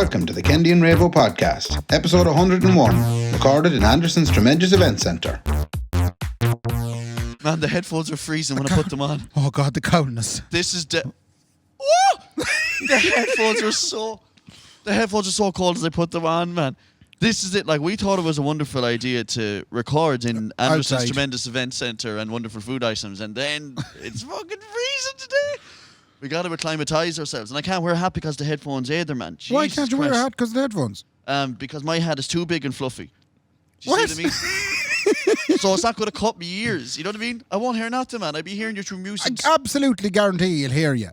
Welcome to the Kendy and Raybo podcast, episode 101, recorded in Anderson's tremendous event centre. Man, the headphones are freezing when I put them on. Oh God, the coldness. This is Whoa! The headphones are so cold as I put them on, man. This is it. Like, we thought it was a wonderful idea to record in Anderson's Outside. tremendous event centre and wonderful food items, and then it's fucking freezing today. We got to acclimatise ourselves, and I can't wear a hat because the headphones either, man. Why Jesus can't you wear a Christ. hat because of the headphones? Because my hat is too big and fluffy. Do you What? see what I mean? So it's not going to cut me ears. You know what I mean? I won't hear nothing, man. I'll be hearing you through music. I absolutely guarantee you'll hear you.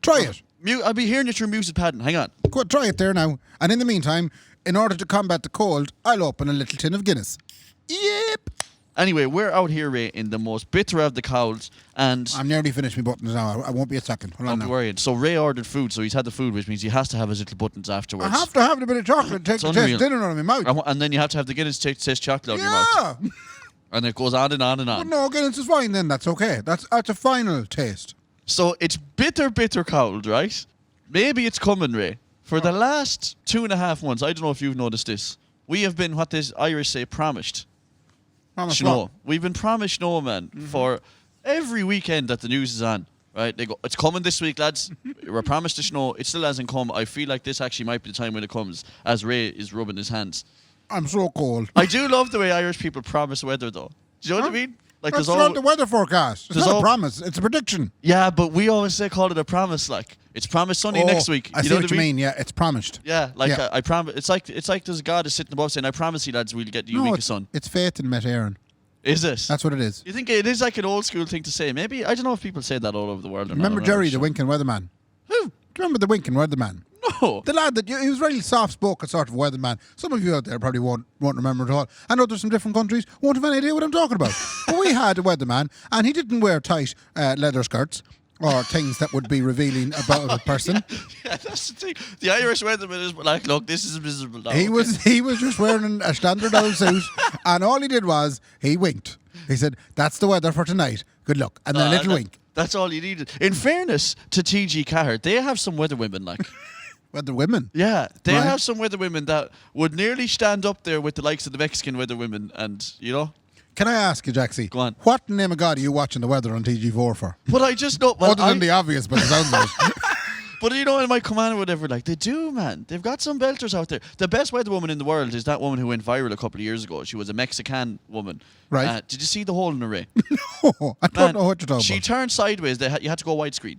Try it. I'll be hearing you through music padding. Hang on. Go on, try it there now. And in the meantime, in order to combat the cold, I'll open a little tin of Guinness. Yep. Anyway, we're out here, Ray, in the most bitter of the colds, and I'm nearly finished my buttons now. I won't be a second. Hold on don't be now. worried. So Ray ordered food, so he's had the food, which means he has to have his little buttons afterwards. I have to have a bit of chocolate to take the unreal. taste dinner out of my mouth. And then you have to have the Guinness taste chocolate out of your mouth. Yeah. And it goes on and on and But on. no, Guinness is fine then. That's okay. That's a final taste. So it's bitter cold, right? Maybe it's coming, Ray. For the last 2.5 months, I don't know if you've noticed this, we have been what this Irish say promised. Promise Snow. what? We've been promised snow, man, for every weekend that the news is on. Right? They go, it's coming this week, lads. We're promised the snow. It still hasn't come. I feel like this actually might be the time when it comes, as Ray is rubbing his hands. I'm so cold. I do love the way Irish people promise weather, though. Do you know what I mean? Like, That's there's not all, the weather forecast. It's there's not a all- promise. It's a prediction. yeah, but we always call it a promise. Like, it's promised sunny next week. I see know what you mean. Yeah, it's promised. Yeah, like Yeah. I promise. It's like there's a God is sitting above saying, "I promise you, lads, we'll get you a week of sun." it's faith in Met Aaron. Is it? That's what it is. You think it is like an old school thing to say? Maybe I don't know if people say that all over the world. Or Remember not. Jerry, the winking weatherman? Who? Do you remember the winking weatherman? No. The lad that he was very soft-spoken sort of weatherman. Some of you out there probably won't remember it all. I know there's some different countries won't have any idea what I'm talking about. But we had a weatherman, and he didn't wear tight leather skirts or things that would be revealing about a person. Yeah, that's the thing. The Irish weatherman is like, look, this is miserable now. He was just wearing a standard old suit, and all he did was he winked. He said, "That's the weather for tonight. Good luck," and then a little wink. That's all you needed. In fairness to TG Carr, they have some weather women like. Weather women. Yeah, they Right. have some weather women that would nearly stand up there with the likes of the Mexican weather women, and you know. Can I ask you, Jaxie? Go on. What name of God are you watching the weather on TG4 for? But I just know. Well, Other than the obvious, but it sounds like it. But you know, in my command or whatever, like they do, man. They've got some belters out there. The best weather woman in the world is that woman who went viral a couple of years ago. She was a Mexican woman. Right. Did you see the hole in her Ray? Oh, I don't know what you're talking She about. turned sideways. You had to go widescreen.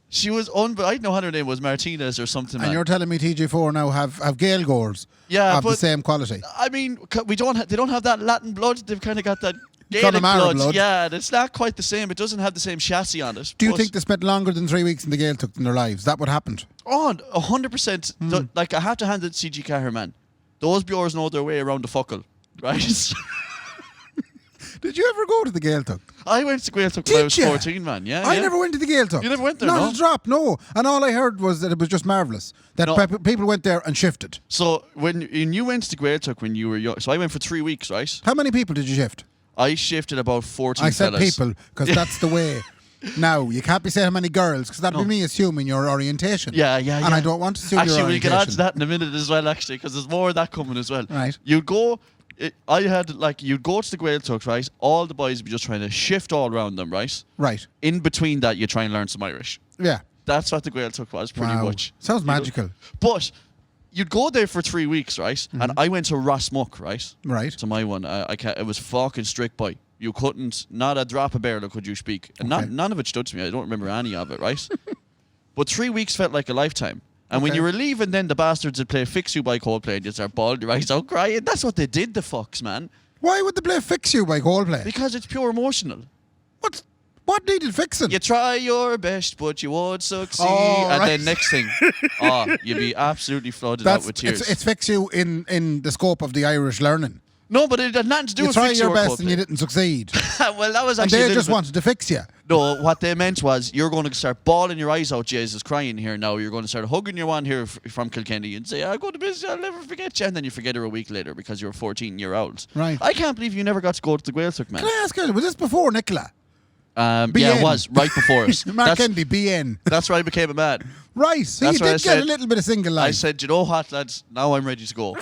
She was I don't know what her name was, Martinez or something. And Man. you're telling me TG4 now have gaeilge Yeah, of the but- same quality? I mean, they don't have that Latin blood. They've kind of got that Gaelic Connemara blood. Yeah, it's not quite the same. It doesn't have the same chassis on it. Do you But- think they spent longer than 3 weeks in the Gaeltacht in their lives? That what happened? Oh, 100%. Hmm. Like, I have to hand it to CG Carr, man. Those Bjors know their way around the fuckle, right? Did you ever go to the Gaeltacht? I went to Gaeltacht when I Did was ya? 14, man. Yeah, I yeah. never went to the Gaeltacht. You never went there, Not no? a drop, no. And all I heard was that it was just marvellous. That No. people went there and shifted. So when you went to Gaeltacht when you were young, so I went for 3 weeks, right? How many people did you shift? I shifted about 14 I said fellas. people, because that's the way. Now, you can't be saying how many girls, because that'd No. be me assuming your orientation. Yeah. And I don't want to assume Actually, your we'll orientation. get on to that in a minute as well, actually, because there's more of that coming as well. Right. You'd go to the Gaeltacht, right? All the boys would be just trying to shift all around them, right? Right. In between that, you try and learn some Irish. Yeah. That's what the Gaeltacht was, pretty Wow. much. Sounds You know? magical. But you'd go there for 3 weeks, right? Mm-hmm. And I went to Rossmuck, right? Right. To my one. It was fucking strict by. You couldn't, not a drop of barrel could you speak. And Okay. none of it stood to me. I don't remember any of it, right? But 3 weeks felt like a lifetime. And when Okay. you were leaving, then the bastards would play Fix You by Coldplay and you'd start bawling your eyes out crying. That's what they did, the fucks, man. Why would they play Fix You by Coldplay? Because it's pure emotional. What needed fixing? You try your best, but you won't succeed. Oh, and right. then next thing, you'd be absolutely flooded out with tears. It's Fix You in the scope of the Irish learning. No, but it had nothing to do You with try Fix your You or best and you Coldplay. didn't succeed. Well, that was And actually a they little just bit- wanted to fix you. No, what they meant was you're going to start bawling your eyes out, Jesus, crying here now. You're going to start hugging your one here from Kilkenny and say, I'll go to business, I'll never forget you. And then you forget her a week later because you're 14-year-old. Right. I can't believe you never got to go to the Gaeltacht, man. Can I ask you, was this before Nicola? Yeah, BN. it was right before us. Mark Kendy, BN. That's where I became a man. Right, so That's you what I did get a said. little bit of single life. I said, you know what, lads? Now I'm ready to go.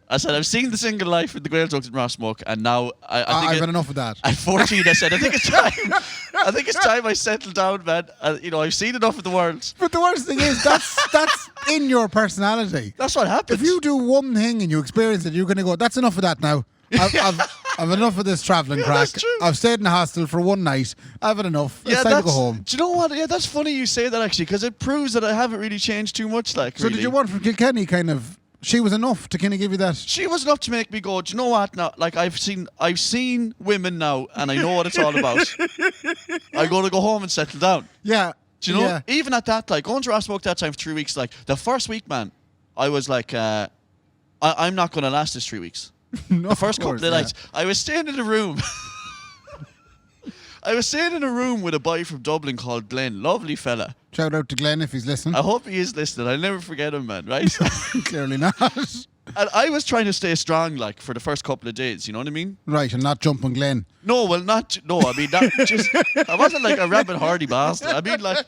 I said, I've seen the single life in the gaeilge in Rossmuck, and now I think I've had enough of that. At 14, I said, I think it's time. I think it's time I settle down, man. I've seen enough of the world. But the worst thing is, that's in your personality. That's what happens. If you do one thing and you experience it, you're going to go, that's enough of that now. I've enough of this travelling crack. that's true. I've stayed in a hostel for one night. I've had enough. It's time to go home. Do you know what? Yeah, that's funny you say that, actually, because it proves that I haven't really changed too much. So really. did you want from Kilkenny kind of... She was enough to kind of give you that... She was enough to make me go, do you know what now? Like, I've seen women now, and I know what it's all about. I'm going to go home and settle down. Yeah. Do you know? Yeah. Even at that, like, going to Rossmuck that time for 3 weeks, like, the first week, man, I was like, I'm not going to last this 3 weeks. No, The first of course, couple of nights, I was staying in a room. I was staying in a room with a boy from Dublin called Glenn. Lovely fella. Shout out to Glenn if he's listening. I hope he is listening. I'll never forget him, man, right? Clearly not. And I was trying to stay strong, like, for the first couple of days, you know what I mean? Right, and not jump on Glenn. No, well, I mean, that just, I wasn't like a rabid hardy bastard. I mean, like,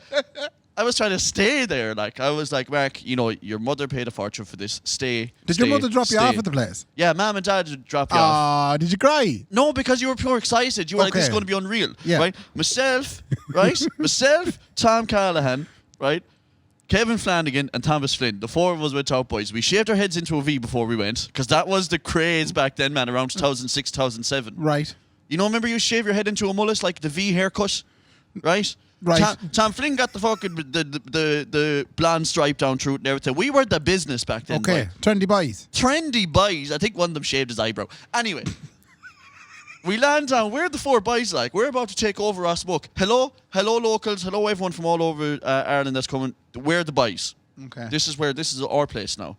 I was trying to stay there. Like, I was like, Mark, your mother paid a fortune for this. Stay. Did your mother drop you off at the place? Yeah, Mum and Dad would drop you off. Ah, did you cry? No, because you were pure excited. You were like, this is Okay. going to be unreal. Yeah. Right? Myself, Tom Callahan, right? Kevin Flanagan and Thomas Flynn. The four of us went out, boys. We shaved our heads into a V before we went, because that was the craze back then, man, around 2006, 2007. Right. Remember you shave your head into a mullet, like the V haircut, right? Right. Tom Flynn got the fucking the blonde stripe down through it and everything. We were the business back then. Okay. Right? Trendy boys. Trendy boys. I think one of them shaved his eyebrow. Anyway, we land down. We're the four boys, like. We're about to take over Rossmuck. Hello locals. Hello everyone from all over Ireland that's coming. We're the boys. Okay. This is our place now.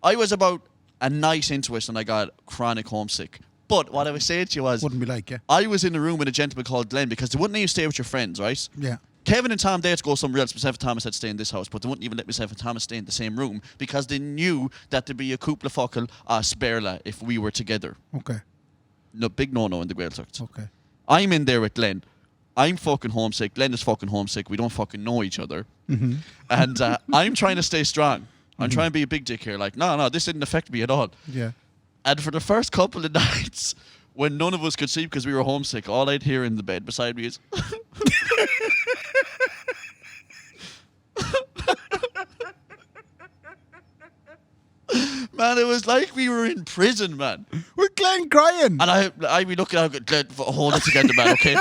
I was about a night into it and I got chronic homesick. But what I was saying to you was, Wouldn't be like you. I was in a room with a gentleman called Glenn, because they wouldn't let you stay with your friends, right? Yeah. Kevin and Tom, they had to go somewhere else. Myself and Thomas had to stay in this house, but they wouldn't even let myself and Thomas stay in the same room, because they knew that there'd be a couple of fuckle sperla if we were together. Okay. No, big no-no in the gaeilge. Okay. I'm in there with Glenn. I'm fucking homesick. Glenn is fucking homesick. We don't fucking know each other. Mm-hmm. And I'm trying to stay strong. I'm trying to be a big dick here. Like, no, this didn't affect me at all. Yeah. And for the first couple of nights, when none of us could sleep because we were homesick, all I'd hear in the bed beside me is... Man, it was like we were in prison, man. With Glenn crying. And I'd be looking out, Glenn, hold it together, man, okay?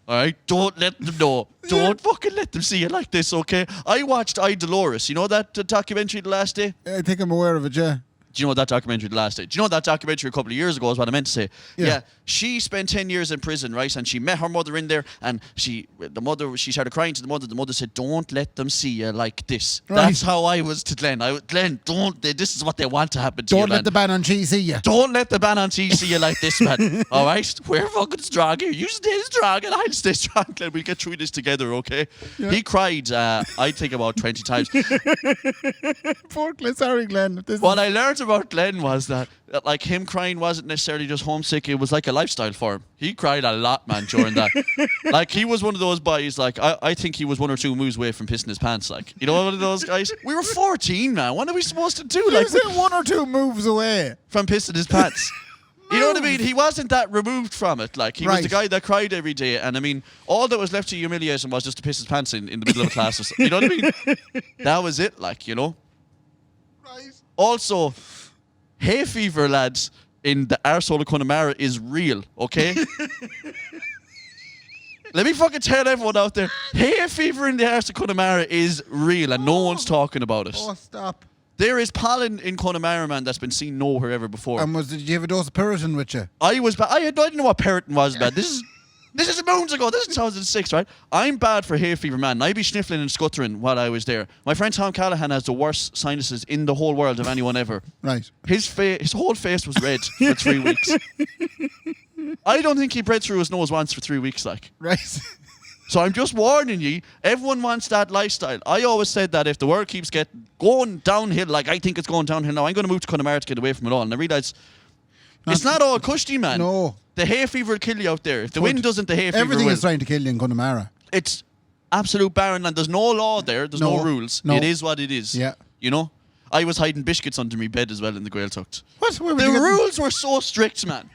All right, don't let them know. Don't fucking let them see you like this, okay? I watched I, Dolores. You know that documentary, The Last Day? I think I'm aware of it, yeah. Do you know that documentary, The Last Day? Do you know that documentary a couple of years ago is what I meant to say? Yeah. She spent 10 years in prison, right? And she met her mother in there, and she started crying to the mother. The mother said, don't let them see you like this. Right. That's how I was to Glenn. Glenn, this is what they want to happen to you, Don't man. let the ban on cheese see you. Don't let the ban on tea see you like this, man. All right? We're fucking strong here. You stay strong and I'll stay strong, Glenn. We'll get through this together, okay? Yeah. He cried, I think, about 20 times. Poor Glenn. Sorry, Glenn. What I learned about Glenn was that like, him crying wasn't necessarily just homesick. It was like a lifestyle for him. He cried a lot, man, during that. Like, he was one of those boys, like, I think he was 1 or 2 moves away from pissing his pants, like. You know, one of those guys? We were 14, man. What are we supposed to do? Like, You said 1 or 2 moves away. from pissing his pants. You know what I mean? He wasn't that removed from it. Like, he was the Right. guy that cried every day. And I mean, all that was left to humiliate him was just to piss his pants in the middle of a class or something. You know what I mean? That was it, like, you know? Right. Also, hay fever, lads, in the arsehole of Connemara is real, okay? Let me fucking tell everyone out there, hay fever in the arse of Connemara is real, and no one's talking about it. Oh, stop. There is pollen in Connemara, man, that's been seen nowhere ever before. And did you have a dose of Puritan with you? I didn't know what Periton was, man. This is moons ago. This is 2006, right? I'm bad for hay fever, man. I'd be sniffling and scuttering while I was there. My friend Tom Callahan has the worst sinuses in the whole world of anyone ever. Right. His whole face was red for 3 weeks. I don't think he breathed through his nose once for 3 weeks, like. Right. So I'm just warning you, everyone wants that lifestyle. I always said that if the world keeps going downhill, like I think it's going downhill now, I'm going to move to Connemara to get away from it all. And I realised It's not all cushy, man. No. The hay fever will kill you out there. If the wind doesn't, the hay fever Everything will. is trying to kill you in Connemara. It's absolute barren land. There's no law there. There's no rules. No. It is what it is. Yeah. You know? I was hiding biscuits under my bed as well in the Gaeltucht. What? Where The rules were so strict, man.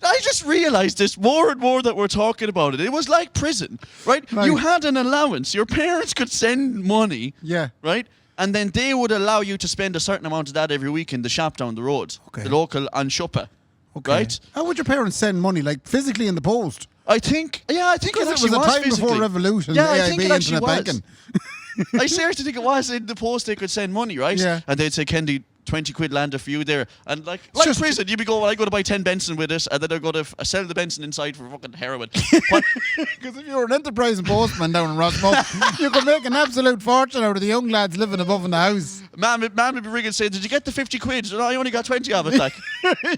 I just realised this more and more that we're talking about it. It was like prison, right? You had an allowance. Your parents could send money, Yeah. right? And then they would allow you to spend a certain amount of that every week in the shop down the road, the local an shopper, right? How would your parents send money, like physically in the post? I think it Because actually it was a time physically. before Revolution, Yeah, I AIB, think it actually internet was. banking. I seriously think it was in the post they could send money, right? Yeah. And they'd say, Kendy, 20 quid lander for you there. And like just- prison, you'd be going, well, I go to buy 10 Benson with it, and then I go to sell the Benson inside for fucking heroin. Because if you were an enterprising postman down in Rossmoor, you could make an absolute fortune out of the young lads living above in the house. Man would be ringing saying, did you get the 50 quid? No, I only got 20 of it, like.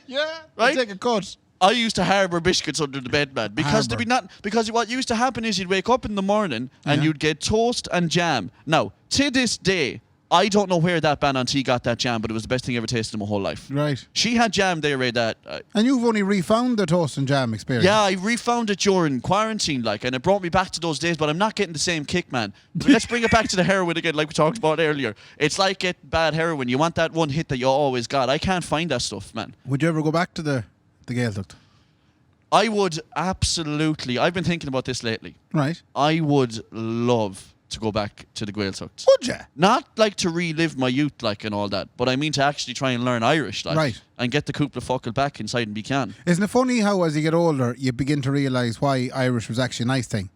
Yeah. Right? Take a cut. I used to harbour biscuits under the bed, man, because what used to happen is you'd wake up in the morning and you'd get toast and jam. Now, to this day, I don't know where that ban auntie got that jam, but it was the best thing I ever tasted in my whole life. Right. She had jam there, Ray, that... And you've only refound the toast and jam experience. yeah, I refound it during quarantine, like, and it brought me back to those days, but I'm not getting the same kick, man. But let's bring it back to the heroin again, like we talked about earlier. It's like getting bad heroin. You want that one hit that you always got. I can't find that stuff, man. Would you ever go back to the Gaeltucht? I would absolutely... I've been thinking about this lately. Right. I would love to go back to the Gaeltucht. Would you? Not like to relive my youth, like, and all that, but I mean to actually try and learn Irish, like, Right. and get the couple of fuckle back inside and be can. Isn't it funny how as you get older, you begin to realise why Irish was actually a nice thing?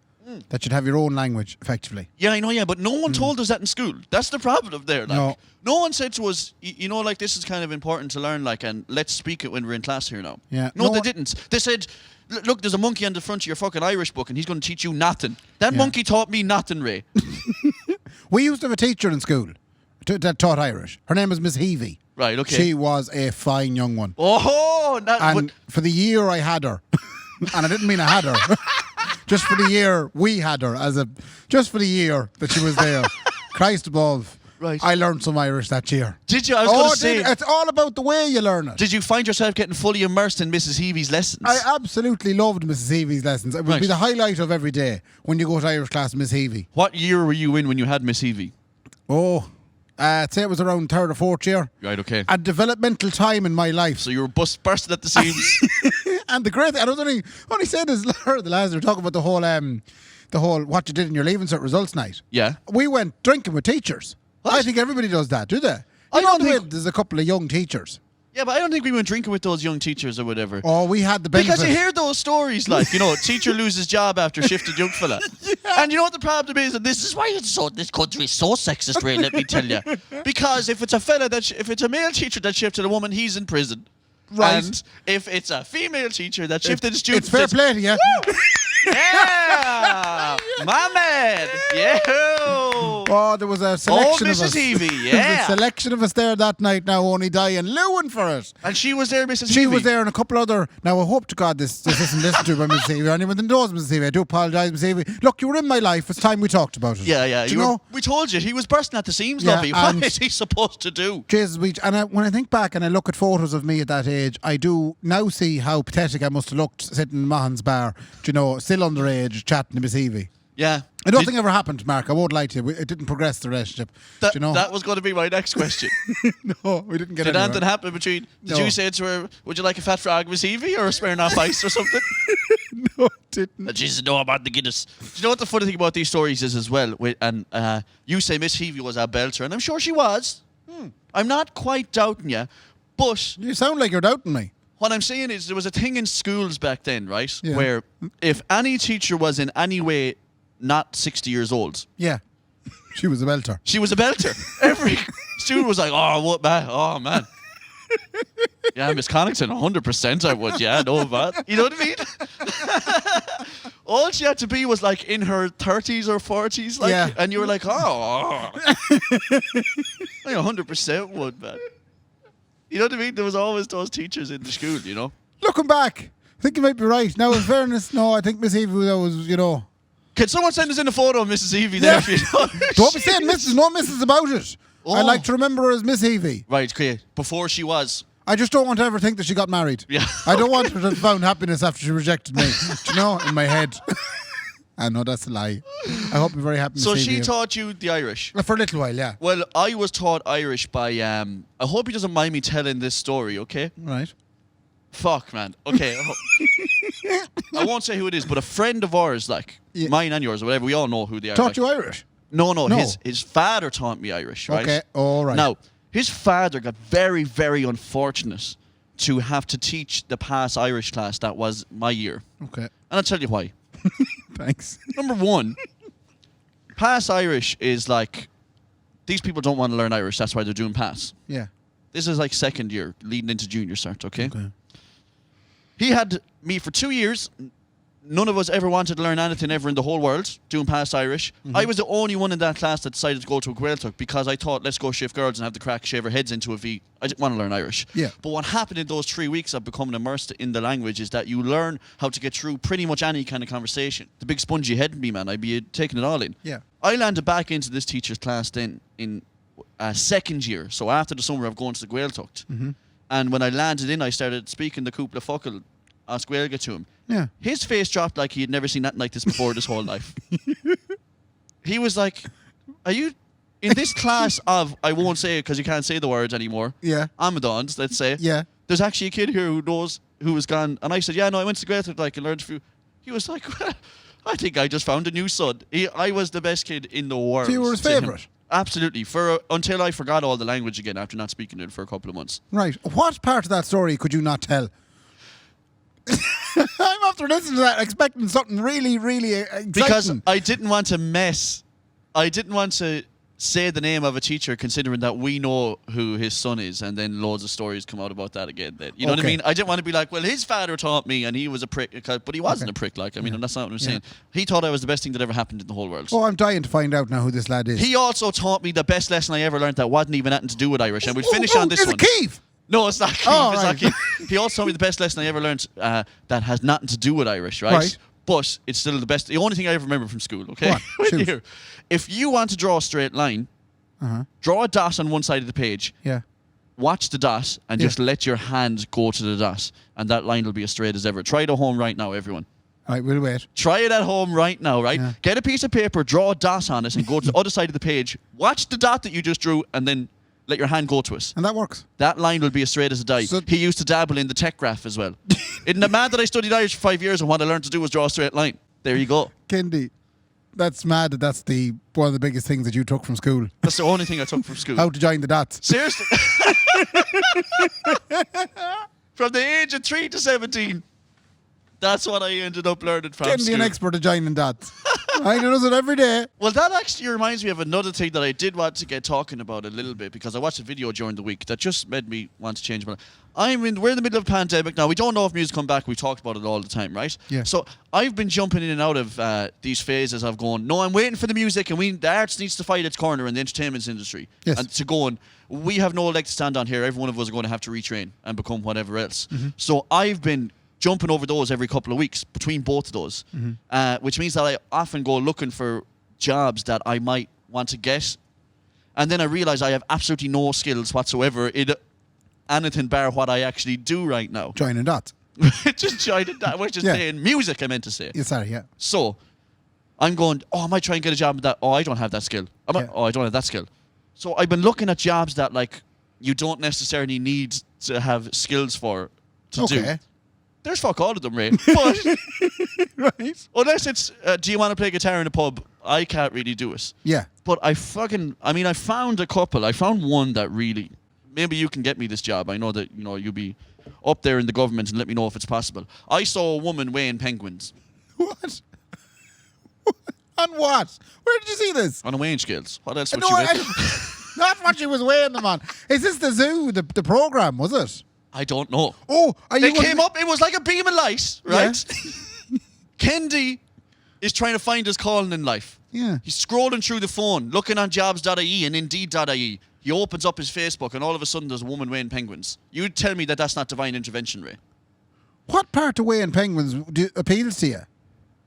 That you'd have your own language, effectively. Yeah, I know, yeah, but no one told us that in school. That's the problem there. Like, no one said to us, you know, like, this is kind of important to learn, like, and let's speak it when we're in class here now. Yeah. No, they didn't. They said, look, there's a monkey on the front of your fucking Irish book and he's going to teach you nothing. That monkey taught me nothing, Ray. We used to have a teacher in school that taught Irish. Her name was Miss Heavey. Right, okay. She was a fine young one. Oh, And for the year I had her, and I didn't mean I had her, just for the year we had her, just for the year that she was there. Christ above. Right. I learned some Irish that year. Did you? I was going to say. It's all about the way you learn it. Did you find yourself getting fully immersed in Mrs. Heavey's lessons? I absolutely loved Mrs. Heavey's lessons. It would be the highlight of every day when you go to Irish class, Miss Heavey. What year were you in when you had Miss Heavey? Oh, I'd say it was around third or fourth year. Right, okay. A developmental time in my life. So you were bursting at the seams. And the great thing, I was only saying this the lads were talking about the whole what you did in your leaving cert results night. Yeah. We went drinking with teachers. What? I think everybody does that, do they? I don't think... There's a couple of young teachers. Yeah, but I don't think we went drinking with those young teachers or whatever. Oh, we had the benefit. Because you hear those stories, like, you know, teacher loses job after shifted young fella. And you know what the problem is? And this is why this country is so sexist, Ray, let me tell you. Because if it's a male teacher that shifted a woman, he's in prison. Right. And if it's a female teacher that shifted a student... It's fair play to you. Yeah! My man! Yeah! Oh, there was a selection of Mrs. us. Heavey, There was yeah. a selection of us there that night now, only dying, lewing for it. And she was there, Mrs. She Heavey. was there and a couple other... Now, I hope to God this isn't listened to by Mrs. Heavey or anyone that knows Mrs. Heavey. I do apologise, Mrs. Heavey. Look, you were in my life. It's time we talked about it. Yeah, yeah. Do you know? We told you. He was bursting at the seams, Yeah, lovey. What and- is he supposed to do? Jesus, when I think back and I look at photos of me at that age, I do now see how pathetic I must have looked sitting in Mahon's bar, you know, still underage, chatting to Miss Heavey. Yeah. I don't think it ever happened, Mark. I won't lie to you. It didn't progress the relationship. That, do you know? that was going to be my next question. No, we didn't get Did anywhere. anything happen between... Did No. you say to her, would you like a fat frog, Miss Heavey, or a Smirnoff Ice or something? No, it didn't. Jesus, no, I'm on the Guinness. Do you know what the funny thing about these stories is as well? You say Miss Heavey was a belter, and I'm sure she was. I'm not quite doubting you, but... You sound like you're doubting me. What I'm saying is there was a thing in schools back then, right? Yeah. Where if any teacher was in any way not 60 years old, Yeah. She was a belter. she was a belter. Every student was like, oh, what, man? Oh, man. Yeah, Miss Connington, 100% I would. Yeah, no, man. You know what I mean? All she had to be was like in her 30s or 40s, like, Yeah. and you were like, oh. Like 100% would, man. You know what I mean? There was always those teachers in the school, you know? Looking back, I think you might be right. Now, in fairness, no, I think Miss Heavey was, you know... Can someone send us in a photo of Mrs. Heavey there? Yeah. If you know? Don't be saying Mrs. No Mrs. about it. Oh. I like to remember her as Miss Heavey. Right, okay. Before she was. I just don't want to ever think that she got married. Yeah. I don't want her to have found happiness after she rejected me. Do you know, in my head. I know that's a lie. I hope you're very happy. So she taught you the Irish? For a little while, yeah. Well, I was taught Irish by, I hope he doesn't mind me telling this story, okay? Right. Fuck, man. Okay. I won't say who it is, but a friend of ours, like, mine and yours or whatever, we all know who they are. Taught you Irish? No. His father taught me Irish, right? Okay, all right. Now, his father got very, very unfortunate to have to teach the pass Irish class that was my year. Okay. And I'll tell you why. Thanks. Number one, pass Irish is like, these people don't want to learn Irish, that's why they're doing pass. Yeah. This is like second year, leading into junior cert, okay? Okay. He had me for 2 years. None of us ever wanted to learn anything ever in the whole world, doing past Irish. Mm-hmm. I was the only one in that class that decided to go to a gaeilge because I thought, let's go shift girls and have the crack shave our heads into a V. I didn't want to learn Irish. Yeah. But what happened in those 3 weeks of becoming immersed in the language is that you learn how to get through pretty much any kind of conversation. The big spongy head in me, man, I'd be taking it all in. Yeah. I landed back into this teacher's class then in second year, so after the summer of going to the gaeilge. Mm-hmm. And when I landed in, I started speaking the cúpla focal as gaeilge to him. Yeah. His face dropped like he had never seen nothing like this before his whole life. He was like, are you in this class of, I won't say it because you can't say the words anymore, Yeah. Amadons, let's say. Yeah. There's actually a kid here who knows who was gone. And I said, yeah, no, I went to gaeilge like and learned a few. He was like, well, I think I just found a new son. I was the best kid in the world. So you were his to him. favourite? Absolutely. Until I forgot all the language again after not speaking it for a couple of months. Right. What part of that story could you not tell? I'm after listening to that, expecting something really, really exciting. Because I didn't want to say the name of a teacher, considering that we know who his son is, and then loads of stories come out about that again. Then, you know what I Okay. mean? I didn't want to be like, well, his father taught me, and he was a prick, but he wasn't a prick. Like, I mean, that's not what I'm saying. He thought I was the best thing that ever happened in the whole world. Oh, I'm dying to find out now who this lad is. He also taught me the best lesson I ever learned that wasn't even nothing to do with Irish, and we'll finish on this is one. it Keith? No, it's not Keith. Oh, It's right. not Keith. He also told me the best lesson I ever learned that has nothing to do with Irish, right? Right. But it's still the only thing I ever remember from school, okay? Go on, Wait shoot. here. If you want to draw a straight line, draw a dot on one side of the page, Yeah. watch the dot, and just let your hand go to the dot, and that line will be as straight as ever. Try it at home right now, everyone. All right, we'll wait. Try it at home right now, right? Yeah. Get a piece of paper, draw a dot on it, and go to the other side of the page. Watch the dot that you just drew, and then let your hand go to it. And that works. That line will be as straight as a die. So- He used to dabble in the tech graph as well. Isn't it mad that I studied Irish for 5 years and what I learned to do was draw a straight line? There you go. Kendy, that's mad that that's one of the biggest things that you took from school. That's the only thing I took from school. How to join the dots. Seriously. From the age of 3 to 17. That's what I ended up learning from Kendy, school. an expert at joining dots. I does it every day. Well, that actually reminds me of another thing that I did want to get talking about a little bit, because I watched a video during the week that just made me want to change my life. We're in the middle of a pandemic now. We don't know if music come back. We've talked about it all the time, right? Yeah. So I've been jumping in and out of these phases of going, no, I'm waiting for the music, and the arts needs to fight its corner in the entertainment industry. Yes. And to going, we have no leg to stand on here. Every one of us are going to have to retrain and become whatever else. So I've been jumping over those every couple of weeks between both of those, which means that I often go looking for jobs that I might want to get, and then I realize I have absolutely no skills whatsoever in anything bar what I actually do right now. Joining dots. Just joining that, which is Yeah. saying music, I meant to say. Yeah, sorry, yeah. So I'm going, I might try and get a job with that. Oh, I don't have that skill. Yeah. I don't have that skill. So I've been looking at jobs that, like, you don't necessarily need to have skills for to do. Okay. There's fuck all of them, Ray. But Right. unless it's, do you want to play guitar in a pub? I can't really do it. Yeah. But I found a couple. I found one that really, maybe you can get me this job. I know that, you'll be up there in the government and let me know if it's possible. I saw a woman weighing penguins What? On what? Where did you see this? on a weighing scales. What else would No, you weigh? not what she was weighing them on. Is this the zoo, the program, was it? I don't know. Oh, are you It came up, it was like a beam of light, right? Yeah. Kendy is trying to find his calling in life. Yeah. He's scrolling through the phone, looking on jobs.ie and indeed.ie. He opens up his Facebook and all of a sudden there's a woman weighing penguins. You tell me that that's not divine intervention, Ray. What part of weighing penguins appeals to you?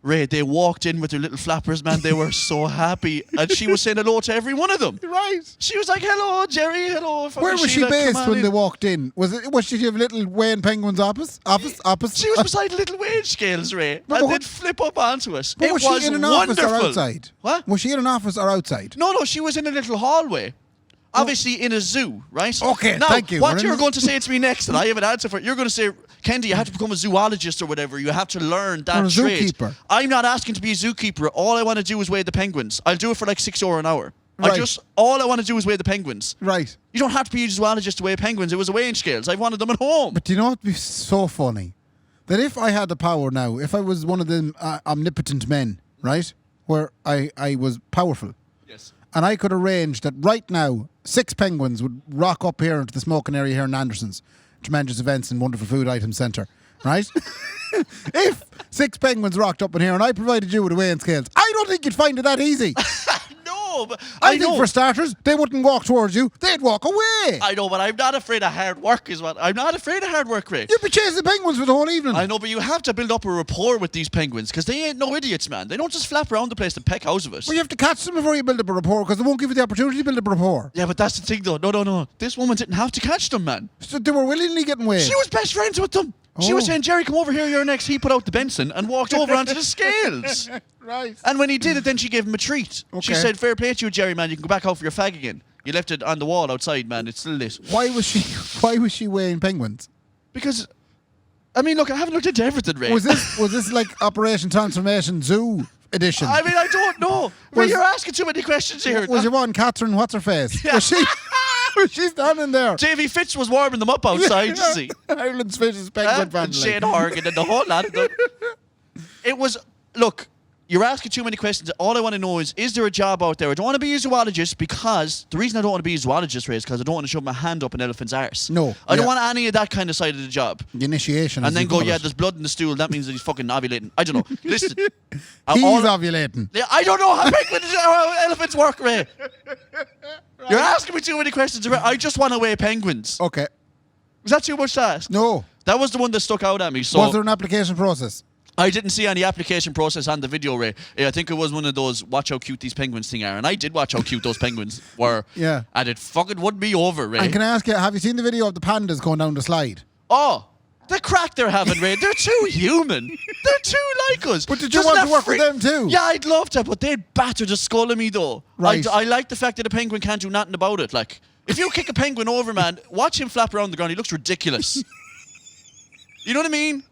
Ray, they walked in with their little flappers, man. They were so happy. And she was saying hello to every one of them. Right. She was like, hello, Jerry, hello. Where was she Sheila, based when they walked in? Was she have little Wayne Penguins office? She was beside little wage scales, Ray. And they'd flip up onto us. But It was was she in an wonderful. office or outside? What? Was she in an office or outside? No, she was in a little hallway. Obviously in a zoo, right? Okay, now, thank you. What you're going to say to me next, and I have an answer for it, you're going to say, Kendy, you have to become a zoologist or whatever. You have to learn that Or a trade. zookeeper. I'm not asking to be a zookeeper. All I want to do is weigh the penguins. I'll do it for like €6 an hour. Right. All I want to do is weigh the penguins. Right. You don't have to be a zoologist to weigh penguins. It was a weighing scales. I wanted them at home. But do you know what would be so funny? That if I had the power now, if I was one of them omnipotent men, right, where I was powerful, Yes. and I could arrange that right now 6 penguins would rock up here into the smoking area here in Anderson's Tremendous Events and Wonderful Food Item Centre, right? If 6 penguins rocked up in here and I provided you with a weighing scales, I don't think you'd find it that easy. No, but I think know. for starters, they wouldn't walk towards you, they'd walk away. I know, but I'm not afraid of hard work is what. I'm not afraid of hard work, Ray. You'd be chasing penguins for the whole evening. I know, but you have to build up a rapport with these penguins because they ain't no idiots, man. They don't just flap around the place and peck out of us. Well, you have to catch them before you build up a rapport because they won't give you the opportunity to build up a rapport. Yeah, but that's the thing, though. No. This woman didn't have to catch them, man. So they were willingly getting weighed. She was best friends with them. She was Oh. saying, Jerry, come over here, you're next. He put out the Benson and walked over onto the scales. Right. And when he did it, then she gave him a treat. She Okay. said, fair play to you, Jerry, man. You can go back out for your fag again. You left it on the wall outside, man. It's still lit. Why was she weighing penguins? Because, I mean, look, I haven't looked into everything, Ray. Was this like Operation Transformation Zoo edition? I mean, I don't know. Ray, Was- you're asking too many questions here. Was your one Catherine what's her face? Was she standing there? Davy Fitz was warming them up outside, you see. Ireland's fittest penguin And family. Shane Horgan and the whole lot of them. It was, look, you're asking too many questions. All I want to know is there a job out there? I don't want to be a zoologist because the reason I don't want to be a zoologist, Ray, is because I don't want to shove my hand up an elephant's arse. No, I don't yeah. want any of that kind of side of the job. The initiation. And as then you go, call yeah, it. there's blood in the stool. That means that he's fucking ovulating. I don't know. Listen. He's all- ovulating. Yeah, I don't know how how elephants work, Ray. You're asking me too many questions. Ray. I just want to weigh penguins. Okay. Was that too much to ask? No. That was the one that stuck out at me. So Was there an application process? I didn't see any application process on the video, Ray. I think it was one of those watch how cute these penguins thing are. And I did watch how cute those penguins were. Yeah. And it fucking wouldn't be over, Ray. And can I ask you, have you seen the video of the pandas going down the slide? Oh, the crack they're having, Ray. They're too human. They're too like us. But did you Doesn't want that to work with them too? Yeah, I'd love to, but they'd batter the skull of me, though. Right. I like the fact that a penguin can't do nothing about it. Like, if you kick a penguin over, man, watch him flap around the ground. He looks ridiculous. You know what I mean?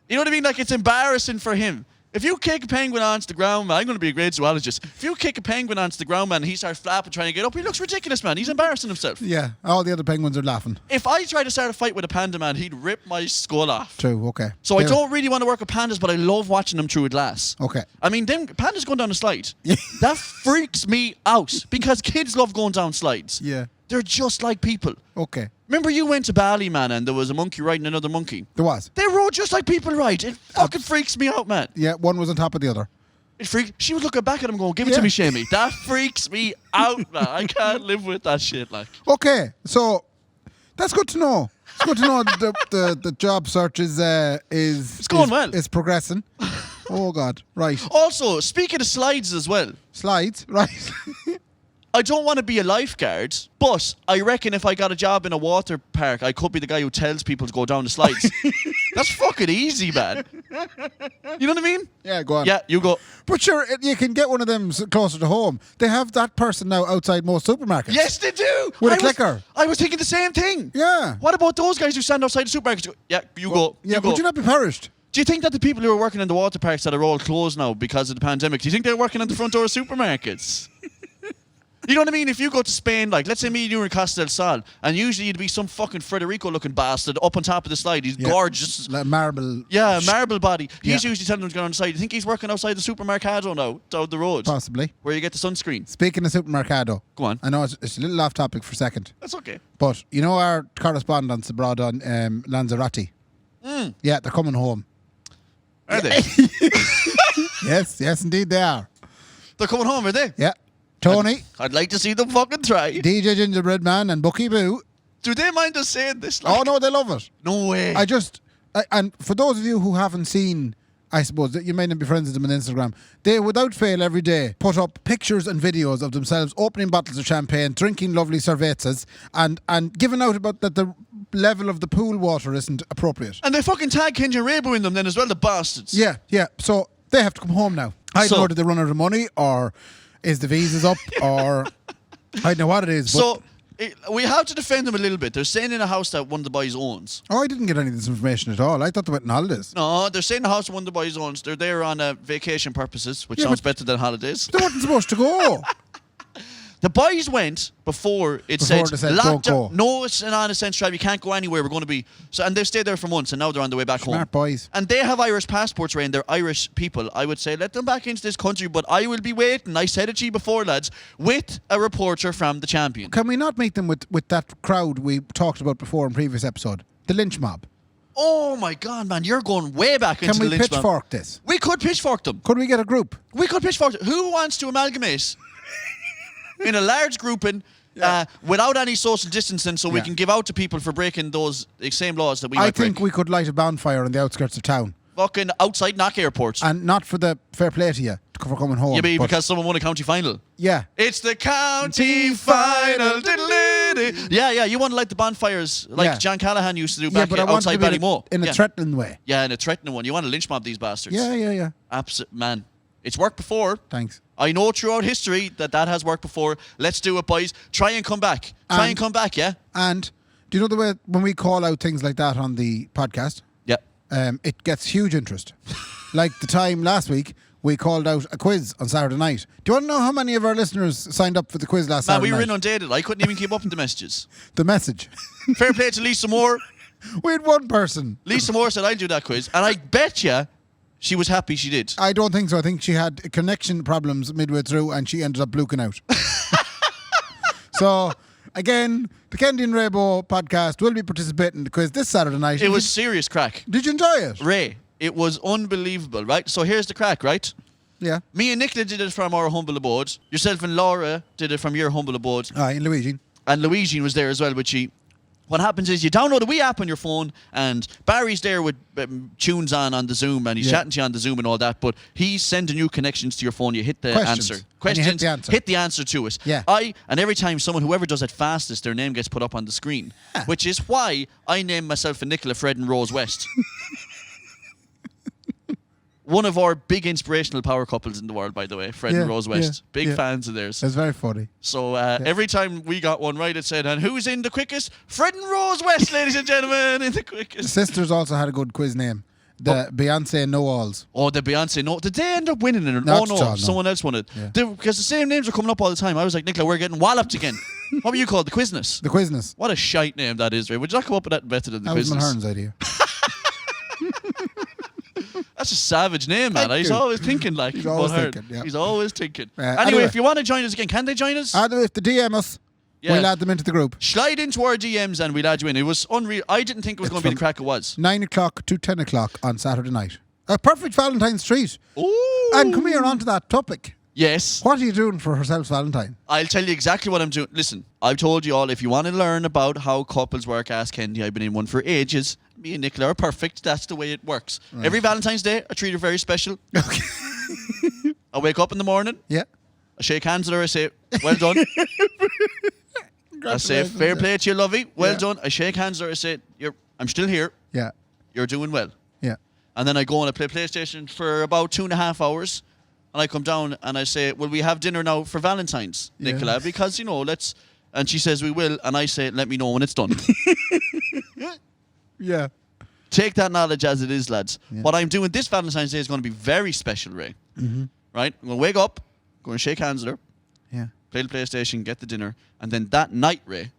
You know what I mean? Like, it's embarrassing for him. If you kick a penguin onto the ground, man, I'm going to be a great zoologist. If you kick a penguin onto the ground, man, and he starts flapping trying to get up, he looks ridiculous, man. He's embarrassing himself. Yeah. All the other penguins are laughing. If I tried to start a fight with a panda, man, he'd rip my skull off. True. Okay. So I There. don't really want to work with pandas, but I love watching them through a glass. Okay. I mean, them pandas going down a slide. That freaks me out because kids love going down slides. Yeah. They're just like people. Okay. Remember you went to Bali, man, and there was a monkey riding another monkey? There was. They rode just like people ride. It fucking freaks me out, man. Yeah. One was on top of the other. She was looking back at him going, give it Yeah. to me, Shamey. That freaks me out, man. I can't live with that shit, like. Okay. So that's good to know. It's good to know the job search is going well. Is progressing. Oh God. Right. Also, speaking of slides as well, Slides. Right. I don't want to be a lifeguard, but I reckon if I got a job in a water park, I could be the guy who tells people to go down the slides. That's fucking easy, man. You know what I mean? Yeah. Go on. Yeah, you go. But sure, you can get one of them closer to home. They have that person now outside most supermarkets. Yes, they do. With a I was- clicker. I was thinking the same thing. Yeah. What about those guys who stand outside the supermarkets? Yeah, you go. Yeah. You go. Would you not be perished? Do you think that the people who are working in the water parks that are all closed now because of the pandemic, do you think they're working at the front door of supermarkets? You know what I mean? If you go to Spain, like, let's say me and you were in Costa del Sol, and usually you'd be some fucking Federico-looking bastard up on top of the slide. He's Yeah. gorgeous. Like marble. Yeah, marble body. He's Yeah. usually telling them to go on the side. You think he's working outside the supermercado now, down the road, Possibly. where you get the sunscreen? Speaking of supermercado. Go on. I know it's a little off topic for a second. That's okay. But you know our correspondents abroad on Lanzarote? Yeah, they're coming home. Are they? Yes, indeed they are. They're coming home, are they? Yeah. Tony, I'd like to see them fucking try. DJ Gingerbread Man and Bucky Boo. Do they mind us saying this? Like, Oh, no, they love it. no way. And for those of you who haven't seen I suppose that you may not be friends with them on Instagram. They, without fail, every day put up pictures and videos of themselves opening bottles of champagne, drinking lovely cervezas, and giving out about that the level of the pool water isn't appropriate. And they fucking tag Kendy and Raybo in them then as well, the bastards. Yeah. So they have to come home now. I don't know, did they run out of money, or is the visas up, or I don't know what it is. So we have to defend them a little bit. They're staying in a house that one of the boys owns. Oh, I didn't get any of this information at all. I thought they went on holidays. No, they're staying in a house that one of the boys owns. They're there on vacation purposes, which sounds better than holidays. They weren't supposed to go. The boys went before they said, locked don't up. go. No, it's an honest sense drive. You can't go anywhere. We're going to be and they've stayed there for months, and now they're on their way back home. Smart boys. And they have Irish passports, Ray, and they're Irish people. I would say let them back into this country, but I will be waiting. I said it to you before, lads, with a reporter from the Champion. Can we not meet them with that crowd we talked about before in previous episode, the lynch mob? Oh my God, man, you're going way back into the lynch mob. Can we pitchfork this? We could pitchfork them. Could we get a group? We could pitchfork them. Who wants to amalgamate in a large grouping without any social distancing, so we can give out to people for breaking those same laws that we might break? I think we could light a bonfire on the outskirts of town. Fucking outside knock airports. And not for the fair play to you for coming home. Yeah, because someone won a county final. Yeah. It's the county final. Yeah, you want to light the bonfires like John Callahan used to do back outside Ballymoe. In a threatening way. Yeah, in a threatening one. You want to lynch mob these bastards. Yeah. Man, it's worked before. Thanks. I know throughout history that has worked before. Let's do it, boys. Try and come back. Yeah? And do you know the way when we call out things like that on the podcast? Yeah. It gets huge interest. Like the time last week, we called out a quiz on Saturday night. Do you want to know how many of our listeners signed up for the quiz last Saturday night? We were inundated. I couldn't even keep up with the messages. The message. Fair play to Lisa Moore. We had one person. Lisa Moore said, I'll do that quiz. And I bet you she was happy she did. I don't think so. I think she had connection problems midway through and she ended up bluking out. So, again, the Kendy and Raybo podcast will be participating in the quiz this Saturday night. It was serious crack. Did you enjoy it? Ray, it was unbelievable, right? So here's the crack, right? Yeah. Me and Nicola did it from our humble abode. Yourself and Laura did it from your humble abode. And Luigi. And Luigi was there as well with you. What happens is you download the Wii app on your phone, and Barry's there with tunes on the Zoom, and he's chatting to you on the Zoom and all that, but he's sending you connections to your phone. You hit the answer. Questions. Hit the answer to it. Yeah. And every time whoever does it fastest, their name gets put up on the screen, which is why I named myself and Nicola Fred and Rose West. One of our big inspirational power couples in the world, by the way, Fred and Rose West. Big fans of theirs. It's very funny. So every time we got one right, it said, and who's in the quickest? Fred and Rose West, ladies and gentlemen, in the quickest. The sisters also had a good quiz name. The Beyonce Know-Alls. Oh, the Beyonce No. Did they end up winning it? No, someone else won it. Yeah. Because the same names are coming up all the time. I was like, Nicola, we're getting walloped again. What were you called? The Quizness? The Quizness. What a shite name that is, Ray. Would you not come up with that better than the Quizness? That was Mulhern's idea. That's a savage name, man. He's always thinking like He's always thinking, yeah. He's always thinking. Anyway, if you want to join us again, can they join us? If they DM us, we'll add them into the group. Slide into our DMs and we'll add you in. It was unreal. I didn't think it was going to be the crack it was. 9 o'clock to 10 o'clock on Saturday night. A perfect Valentine's treat. Ooh. And come here onto that topic. Yes. What are you doing for herself Valentine? I'll tell you exactly what I'm doing. Listen, I've told you all, if you want to learn about how couples work, ask Kendy. I've been in one for ages. Me and Nicola are perfect. That's the way it works. Right. Every Valentine's Day, I treat her very special. Okay. I wake up in the morning. Yeah. I shake hands with her. I say, well done. I say, fair play to you, lovey. Well done. I shake hands with her. I say, I'm still here. Yeah. You're doing well. Yeah. And then I go and I play PlayStation for about 2.5 hours. And I come down and I say, will we have dinner now for Valentine's, Nicola? Because, let's... And she says, we will. And I say, let me know when it's done. Yeah. Take that knowledge as it is, lads. Yeah. What I'm doing this Valentine's Day is going to be very special, Ray. Mm-hmm. Right? I'm going to wake up, going to shake hands with her, yeah, play the PlayStation, get the dinner. And then that night, Ray,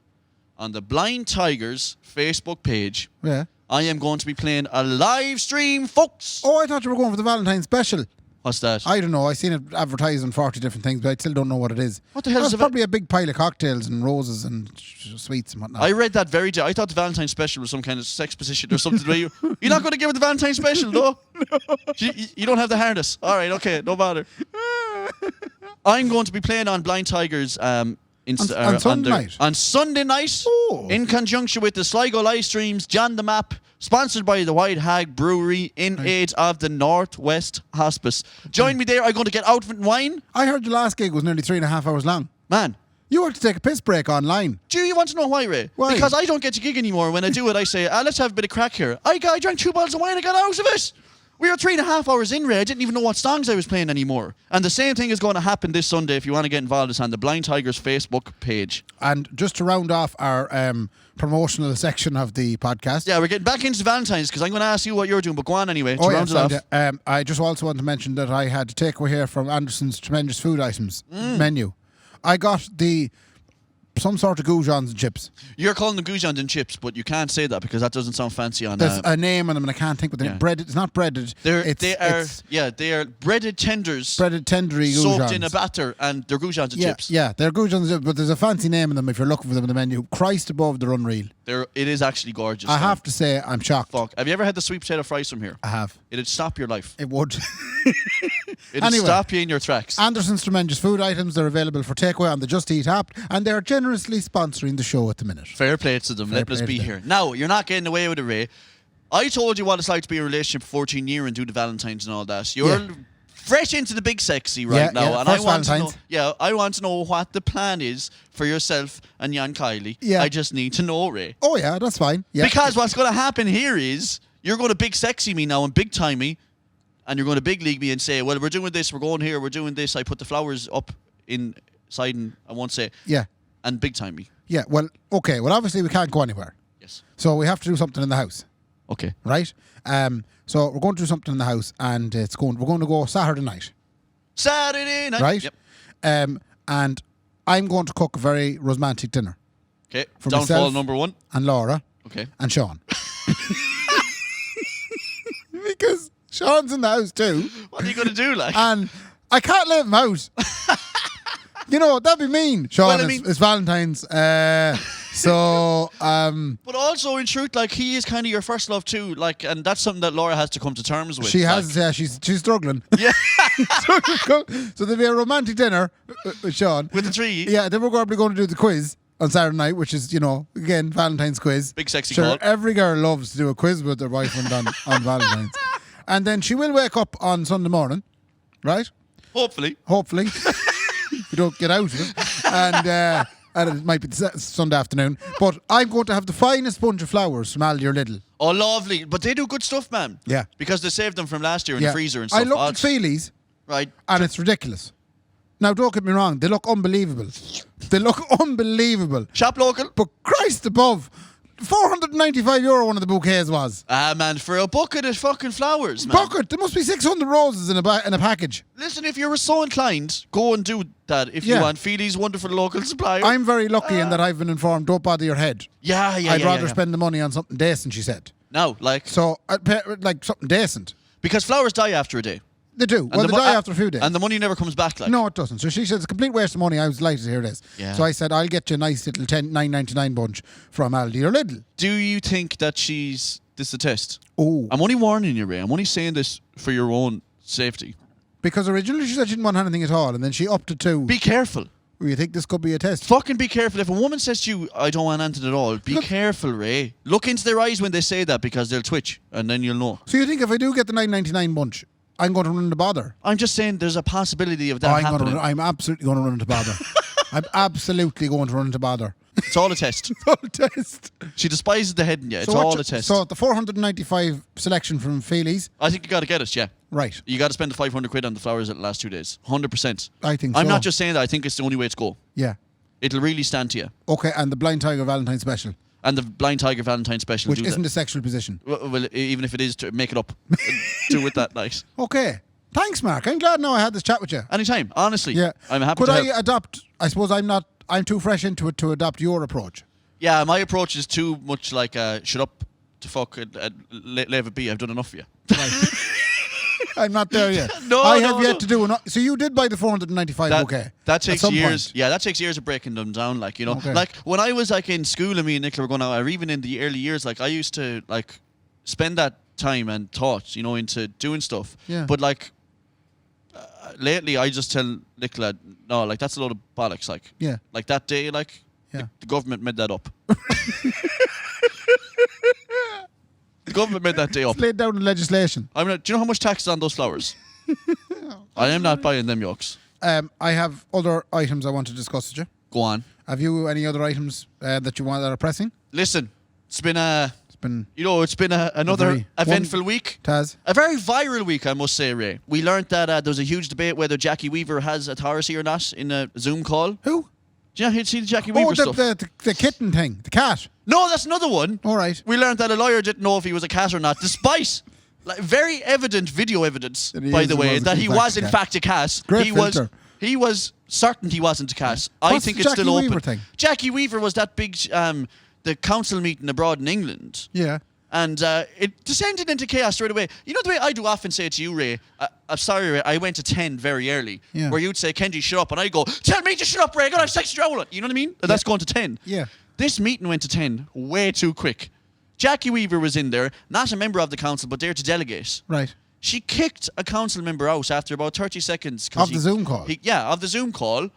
on the Blind Tigers Facebook page, I am going to be playing a live stream, folks. Oh, I thought you were going for the Valentine's special. What's that? I don't know. I've seen it advertised on 40 different things, but I still don't know what it is. What the hell is it? Probably a big pile of cocktails and roses and sweets and whatnot. I read that very day. I thought the Valentine's special was some kind of sex position or something. You're not going to give her the Valentine's special, though? No. You don't have the harness. All right, okay, no bother. I'm going to be playing on Blind Tigers On Sunday night? On Sunday night, in conjunction with the Sligo live streams, John the Map, sponsored by the White Hag Brewery in aid of the Northwest Hospice. Join me there. I'm going to get out with wine. I heard your last gig was nearly 3.5 hours long. Man. You had to take a piss break online. Do you want to know why, Ray? Why? Because I don't get to gig anymore. When I do it, I say, let's have a bit of crack here. I drank 2 bottles of wine, I got out of it. We were 3.5 hours in, Ray. I didn't even know what songs I was playing anymore. And the same thing is going to happen this Sunday. If you want to get involved, it's on the Blind Tigers Facebook page. And just to round off our promotional section of the podcast. Yeah, we're getting back into Valentine's because I'm going to ask you what you're doing, but go on anyway. To round it off. I just also want to mention that I had to take away here from Anderson's Tremendous Food Items menu. I got some sort of goujons and chips. You're calling them goujons and chips, but you can't say that because that doesn't sound fancy on There's a name on them and I can't think what the name. Breaded. It's not breaded. They are breaded tenders. Breaded tendery goujons. Soaked in a batter, and they're goujons and chips. Yeah, they're goujons, but there's a fancy name in them if you're looking for them in the menu. Christ above, they're unreal. It is actually gorgeous. I have to say, I'm shocked. Fuck. Have you ever had the sweet potato fries from here? I have. It'd stop your life. It would. It'd stop you in your tracks. Anderson's Tremendous Food Items, they're available for takeaway on the Just Eat app, and they're generously sponsoring the show at the minute. Fair play to them. Let us be here. Now, you're not getting away with it, Ray. I told you what it's like to be in a relationship for 14 years and do the Valentine's and all that. You're fresh into the big sexy right now, and I want to know. Yeah, I want to know what the plan is for yourself and Jan Kylie. Yeah. I just need to know, Ray. Oh yeah, that's fine. Yeah. Because what's going to happen here is you're going to big sexy me now and big time me, and you're going to big league me and say, "Well, we're doing this. We're going here. We're doing this." I put the flowers up inside, and I won't say. Yeah. And big time me. Yeah. Well, okay. Well, obviously we can't go anywhere. Yes. So we have to do something in the house. Okay. Right. So we're going to do something in the house, and we're going to go Saturday night. Saturday night. Right. Yep. And I'm going to cook a very romantic dinner. Okay. For Downfall myself number 1. And Laura. Okay. And Sean. Because Sean's in the house too. What are you going to do, like? And I can't let him out. You know, that'd be mean. Sean, well, it's Valentine's. But also, in truth, like, he is kind of your first love too. Like, and that's something that Laura has to come to terms with. She has, yeah, she's struggling. Yeah. So there'll be a romantic dinner with Sean. With the three. Yeah, then we're probably going to do the quiz on Saturday night, which is, again, Valentine's quiz. Big sexy call. Every girl loves to do a quiz with their boyfriend on Valentine's. And then she will wake up on Sunday morning, right? Hopefully. You don't get out of it. And it might be Sunday afternoon. But I'm going to have the finest bunch of flowers from Aldi or Lidl. Oh, lovely. But they do good stuff, man. Yeah. Because they saved them from last year in the freezer and stuff. I looked at Feelies. Right. And it's ridiculous. Now, don't get me wrong. They look unbelievable. Shop local. But Christ above, €495 one of the bouquets was. Ah, man, for a bucket of fucking flowers, man. Bucket? There must be 600 roses in a package. Listen, if you were so inclined, go and do that if you want. Feely's wonderful local supplier. I'm very lucky in that I've been informed, don't bother your head. I'd rather spend the money on something decent, she said. No, like... So, I'd pay, like, something decent. Because flowers die after a day. They do. Well, they die after a few days. And the money never comes back, like. No, it doesn't. So she said it's a complete waste of money. I was delighted to hear this. Yeah. So I said, I'll get you a nice little $9.99 bunch from Aldi or Lidl. Do you think that this is a test? Oh. I'm only warning you, Ray. I'm only saying this for your own safety. Because originally she said she didn't want anything at all, and then she upped it to... Be careful. You think this could be a test? Fucking be careful. If a woman says to you, I don't want anything at all, be careful, Ray. Look into their eyes when they say that, because they'll twitch, and then you'll know. So you think if I do get the $9.99 bunch, I'm going to run into bother? I'm just saying there's a possibility of that happening. I'm absolutely going to run into bother. I'm absolutely going to run into bother. It's all a test. It's all a test. She despises the head in you. It's all a test. So the 495 selection from Feelies. I think you got to get it, yeah. Right. You got to spend the 500 quid on the flowers at the last 2 days. 100%. I think so. I'm not just saying that. I think it's the only way to go. Yeah. It'll really stand to you. Okay, and the Blind Tiger Valentine Special. And the Blind Tiger Valentine Special. Which isn't a sexual position. Well, even if it is, to make it up. Do with that night. Okay. Thanks, Mark. I'm glad now I had this chat with you. Anytime, honestly. Yeah. I'm happy Could to I help. adopt... I suppose I'm too fresh into it to adopt your approach. Yeah, my approach is too much like, shut up to fuck and leave it be. I've done enough for you. Right. I'm not there yet. I have yet to do enough. So you did buy the 495 bouquet. That takes years. Point. Yeah, that takes years of breaking them down. Like, you know, like when I was like in school and me and Nicola were going out, or even in the early years, like I used to like spend that time and thought, you know, into doing stuff. Yeah. But like, lately I just tell Nicola, no, like that's a load of bollocks. Like, Yeah. like that day, like Yeah. the government made that up. The government made that day up. It's laid down in legislation. I mean, do you know how much tax is on those flowers? I am not buying them yolks. I have other items I want to discuss with you. Go on. Have you any other items that you want that are pressing? Listen, it's been a, It's been another very- eventful week. Taz. A very viral week, I must say, Ray. We learned that there was a huge debate whether Jackie Weaver has authority or not in a Zoom call. Who? Do you know, see the Jackie Weaver stuff? The kitten thing, the cat. No, that's another one. All right. We learned that a lawyer didn't know if he was a cat or not, despite like very evident video evidence, That he by is the and way, wasn't that in he fact was a in cat. fact a cat. Great he filter. was certain he wasn't a cat. I What's think the it's still Jackie open. Weaver thing? Jackie Weaver was that big the council meeting abroad in England. Yeah. And it descended into chaos straight away. You know the way I do often say to you, Ray, I'm sorry, Ray, I went to 10 very early. Yeah. Where you'd say, Kendy, shut up. And I go, tell me to shut up, Ray. I got to have sex with you know what I mean? And that's going to 10. Yeah. This meeting went to 10 way too quick. Jackie Weaver was in there, not a member of the council, but there to delegate. Right. She kicked a council member out after about 30 seconds. Of the Zoom call? Of the Zoom call,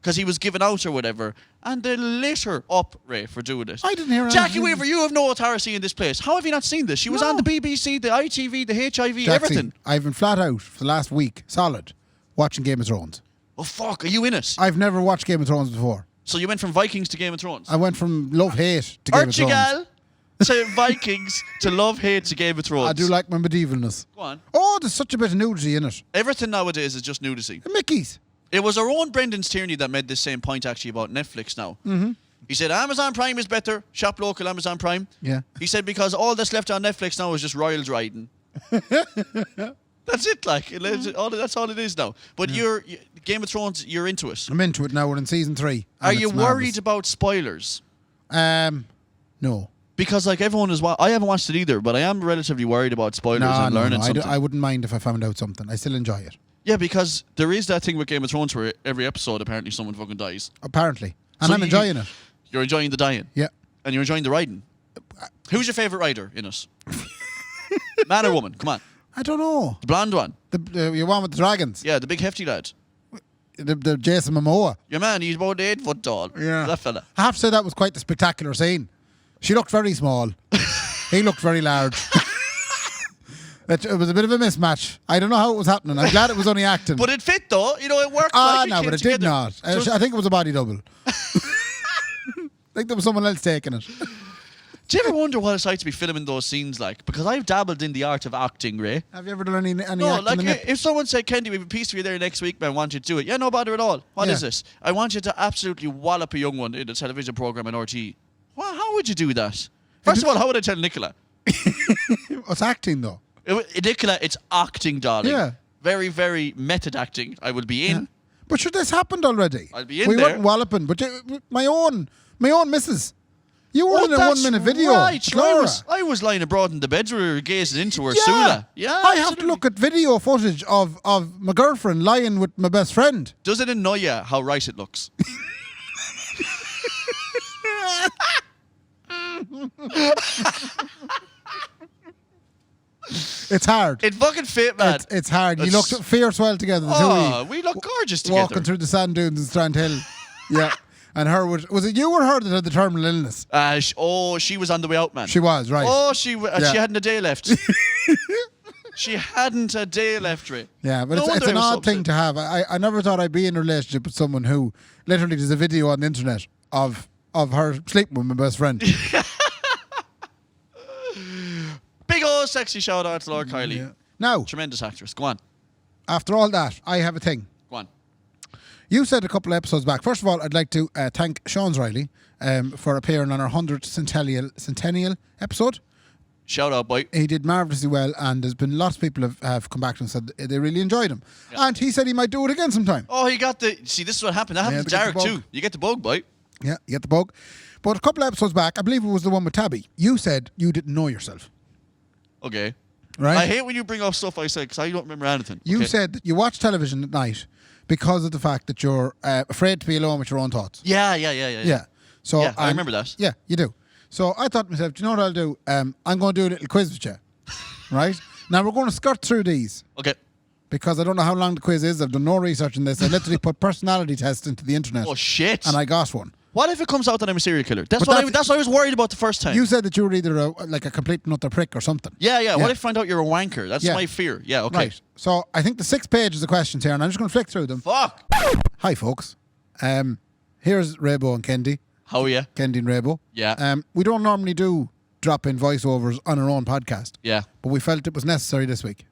because he was given out or whatever. And they lit her up, Ray, for doing it. I didn't hear Jackie anything. Weaver, you have no authority in this place. How have you not seen this? She was No. on the BBC, the ITV, the HIV, Jaxie, everything. I've been flat out for the last week, solid, watching Game of Thrones. Oh, fuck, are you in it? I've never watched Game of Thrones before. So you went from Vikings to Game of Thrones? I went from love-hate to Game of Thrones. Archie to Vikings to love-hate to Game of Thrones. I do like my medievalness. Go on. Oh, there's such a bit of nudity in it. Everything nowadays is just nudity. The Mickey's. It was our own Brendan Tierney that made this same point actually about Netflix now. Mm-hmm. He said Amazon Prime is better. Shop local Amazon Prime. Yeah. He said because all that's left on Netflix now is just royals riding. That's it, like that's all it is now. But you're Game of Thrones. You're into it. I'm into it now. We're in season 3. Are and you it's worried about spoilers? No. Because like everyone is, I haven't watched it either, but I am relatively worried about spoilers and learning something. I wouldn't mind if I found out something. I still enjoy it. Yeah, because there is that thing with Game of Thrones where every episode apparently someone fucking dies. Apparently. And So I'm enjoying it. You're enjoying the dying. Yeah. And you're enjoying the riding. Who's your favourite rider in it? Man or woman? Come on. I don't know. The blonde one. You want with the dragons? Yeah, the big hefty lad. The Jason Momoa. Your man, he's about 8 foot tall. Yeah. That fella. I have to say that was quite the spectacular scene. She looked very small. He looked very large. It was a bit of a mismatch. I don't know how it was happening. I'm glad it was only acting. But it fit though. You know, it worked. No, but it did not. I think it was a body double. I think there was someone else taking it. Do you ever wonder what it's like to be filming those scenes like? Because I've dabbled in the art of acting, Ray. Have you ever done any No, acting like in it? if someone said, Kendy, we have a piece for you there next week, man, I want you to do it. Yeah, no bother at all. What is Yeah. this? I want you to absolutely wallop a young one in a television programme in RT. Well, how would you do that? First of all, how would I tell Nicola? It's acting though. Nicola, it's acting, darling. Yeah. Very, very method acting. I will be in. Yeah. But sure, this happened already. I'll be in we there. weren't walloping, but my own missus. You were in a that's 1 minute video. Right. with Laura. I was lying abroad in the bed where we were gazing into her Yeah. Sula. Yeah. I have to look at video footage of my girlfriend lying with my best friend. Does it annoy you how right it looks? It's hard. It fucking fit, man. It's hard. You It's- looked fierce well together, the two Oh, of we look gorgeous you. together. Walking through the sand dunes in Strand Hill. Yeah. And her was it you or her that had the terminal illness? She was on the way out, man. She was, right. Oh, she Yeah. hadn't a day left. She hadn't a day left, Ray. Yeah, but No it's wonder an I was so odd thing upset. to have. I never thought I'd be in a relationship with someone who literally there's a video on the internet of her sleeping with my best friend. Big old sexy shout out to Laura Kiley. Yeah. Now, Tremendous actress. Go on. after all that, I have a thing. Go on. You said a couple of episodes back. First of all, I'd like to thank Sean Riley for appearing on our 100th centennial episode. Shout out, boy. He did marvellously well, and there's been lots of people have come back to him and said they really enjoyed him. Yeah. And he said he might do it again sometime. Oh, he got the... See, this is what happened. That happened to they get Derek, the bug. too. You get the bug, boy. Yeah, you get the bug. But a couple of episodes back, I believe it was the one with Tabby, you said you didn't know yourself. Okay. Right? I hate when you bring up stuff I said because I don't remember anything. You Okay. said that you watch television at night because of the fact that you're afraid to be alone with your own thoughts. Yeah. Yeah. So Yeah, I remember that. Yeah, you do. So I thought to myself, do you know what I'll do? I'm going to do a little quiz with you. Right? Now we're going to skirt through these. Okay. because I don't know how long the quiz is. I've done no research in this. I literally put personality tests into the internet. Oh, shit. And I got one. What if it comes out that I'm a serial killer? That's But what I was worried about the first time. You said that you were either a complete nutter prick or something. Yeah. What if I find out you're a wanker? That's my fear. Yeah, okay. Right. So I think the 6 pages of questions here, and I'm just going to flick through them. Fuck. Hi, folks. Here's Raybo and Kendy. How are you? Kendy and Raybo. Yeah. We don't normally do drop-in voiceovers on our own podcast. Yeah. But we felt it was necessary this week.